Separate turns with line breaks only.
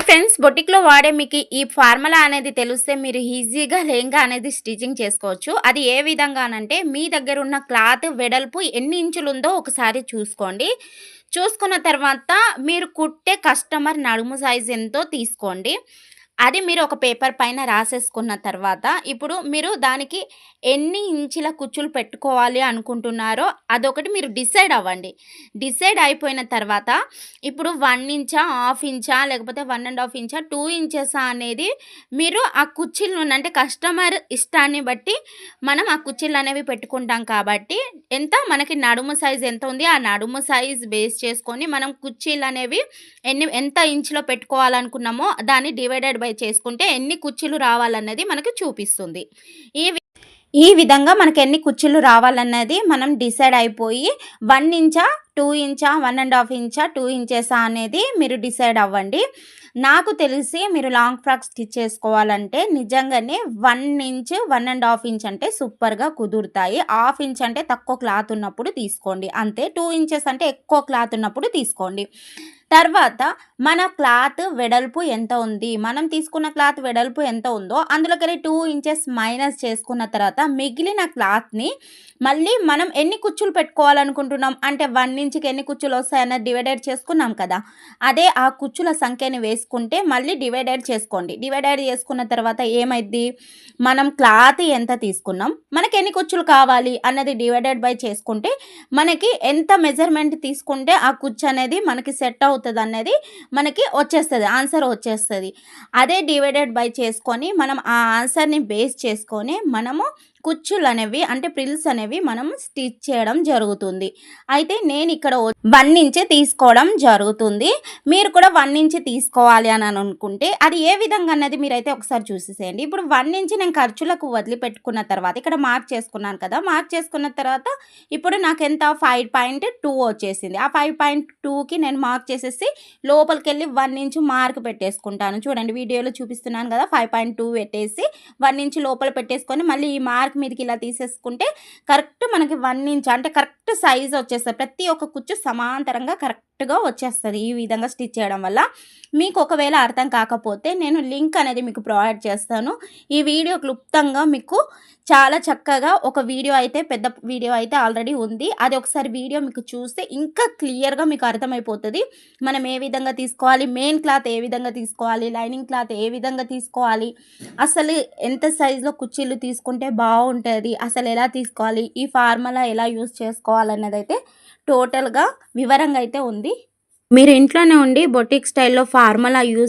Hi friends, బొటిక్‌లో వాడే మీకు ఈ ఫార్ములా అనేది తెలిస్తే మీరు ఈజీగా లెహంగా అనేది స్టిచ్చింగ్ చేసుకోవచ్చు. అది ఏ విధంగానంటే మీ దగ్గర ఉన్న క్లాత్ వెడల్పు ఎన్ని ఇంచులుందో ఒకసారి చూసుకోండి. చూసుకున్న తర్వాత మీరు కుట్టే కస్టమర్ నడుము సైజ్ ఎంతో తీసుకోండి. అది మీరు ఒక పేపర్ పైన రాసేసుకున్న తర్వాత ఇప్పుడు మీరు దానికి ఎన్ని ఇంచుల కుచ్చులు పెట్టుకోవాలి అనుకుంటున్నారో అదొకటి మీరు డిసైడ్ అవ్వండి. డిసైడ్ అయిపోయిన తర్వాత ఇప్పుడు 1 ఇంచా, హాఫ్ ఇంచా, లేకపోతే 1 ½ ఇంచా, 2 ఇంచెసా అనేది మీరు ఆ కుర్చీలను అంటే కస్టమర్ ఇష్టాన్ని బట్టి మనం ఆ కుర్చీలనేవి పెట్టుకుంటాం కాబట్టి మనకి నడుము సైజ్ ఎంత ఉంది ఆ నడుము సైజ్ బేస్ చేసుకొని మనం కుర్చీలనేవి ఎంత ఇంచులో పెట్టుకోవాలనుకున్నామో దాన్ని డివైడెడ్ బై చేసుకుంటే ఎన్ని కుర్చీలు రావాలన్నది మనకు చూపిస్తుంది. ఈ ఈ విధంగా మనకు ఎన్ని కుర్చీలు రావాలన్నది మనం డిసైడ్ అయిపోయి 1 ఇంచా, 2 ఇంచా, 1 ½ ఇంచా, 2 ఇంచెసా అనేది మీరు డిసైడ్ అవ్వండి. నాకు తెలిసి మీరు లాంగ్ ఫ్రాక్ స్టిచ్ చేసుకోవాలంటే నిజంగానే 1 ఇంచ్, 1 ½ ఇంచ్ అంటే సూపర్‌గా కుదురుతాయి. హాఫ్ ఇంచ్ అంటే తక్కువ క్లాత్ ఉన్నప్పుడు తీసుకోండి. అంతే 2 ఇంచెస్ అంటే ఎక్కువ క్లాత్ ఉన్నప్పుడు తీసుకోండి. తర్వాత మన క్లాత్ వెడల్పు ఎంత ఉంది? మనం తీసుకున్న క్లాత్ వెడల్పు ఎంత ఉందో అందులోకెళ్ళి 2 ఇంచెస్ మైనస్ చేసుకున్న తర్వాత మిగిలిన క్లాత్‌ని మళ్ళీ మనం ఎన్ని కుచ్చులు పెట్టుకోవాలనుకుంటున్నాం అంటే 1 ఇంచ్‌కి ఎన్ని కుచ్చులు వస్తాయన్నది డివైడెడ్ చేసుకున్నాం కదా! అదే ఆ కుచ్చుల సంఖ్యని వేసుకుంటే మళ్ళీ డివైడెడ్ చేసుకోండి. డివైడెడ్ చేసుకున్న తర్వాత ఏమైద్ది? మనం క్లాత్ ఎంత తీసుకున్నాం, మనకి ఎన్ని కుచ్చులు కావాలి అన్నది డివైడెడ్ బై చేసుకుంటే మనకి ఎంత మెజర్‌మెంట్ తీసుకుంటే ఆ కుచ్చు అనేది మనకి సెట్ అవుతదన్నది మనకి వచ్చేస్తది. ఆన్సర్ వచ్చేస్తది. అదే డివైడెడ్ బై చేసుకొని మనం ఆ ఆన్సర్‌ని బేస్ చేసుకొని మనము కుచ్చులనేవి అంటే ప్రిల్స్ అనేవి మనం స్టిచ్ చేయడం జరుగుతుంది. అయితే నేనిక్కడ 1 ఇంచ్ తీసుకోవడం జరుగుతుంది. మీరు కూడా 1 ఇంచ్ తీసుకోవాలి అని అనుకుంటే అది ఏ విధంగా అన్నది మీరైతే ఒకసారి చూసేసేయండి. ఇప్పుడు 1 ఇంచ్ నేను ఖర్చులకు వదిలిపెట్టుకున్న తర్వాత ఇక్కడ మార్క్ చేసుకున్నాను కదా! మార్క్ చేసుకున్న తర్వాత ఇప్పుడు నాకెంత 5.2 వచ్చేసింది. ఆ 5.2కి నేను మార్క్ చేసేసి లోపలికెళ్ళి 1 ఇంచ్ మార్క్ పెట్టేసుకుంటాను. చూడండి వీడియోలో చూపిస్తున్నాను కదా! 5.2 పెట్టేసి 1 ఇంచ్ లోపల పెట్టేసుకొని మళ్ళీ ఈ మార్క్ మీదకి ఇలా తీసేసుకుంటే కరెక్ట్ మనకి 1 ఇంచ్ అంటే కరెక్ట్ సైజ్ వచ్చేస్తది. ప్రతి ఒక్క కుచ్చు సమాంతరంగా కరెక్ట్‌గా వచ్చేస్తది. ఈ విధంగా స్టిచ్ చేయడం వల్ల. మీకు ఒకవేళ అర్థం కాకపోతే నేను లింక్ అనేది మీకు ప్రొవైడ్ చేస్తాను. ఈ వీడియో క్లుప్తంగా మీకు చాలా చక్కగా ఒక వీడియో అయితే పెద్ద వీడియో అయితే ఆల్రెడీ ఉంది. అది ఒకసారి వీడియో మీకు చూస్తే ఇంకా క్లియర్‌గా మీకు అర్థమైపోతది. మనం ఏ విధంగా తీసుకోవాలి, మెయిన్ క్లాత్ ఏ విధంగా తీసుకోవాలి, లైనింగ్ క్లాత్ ఏ విధంగా తీసుకోవాలి, అసలు ఎంత సైజులో కుర్చీలు తీసుకుంటే బాగుంటుంది, అసలు ఎలా తీసుకోవాలి, ఈ ఫార్ములా ఎలా యూజ్ చేసుకోవాలన్నదైతే టోటల్‌గా వివరంగా అయితే ఉంది. మీరు ఇంట్లోనే ఉండి బొటిక్ స్టైల్‌లో ఫార్ములా యూజ్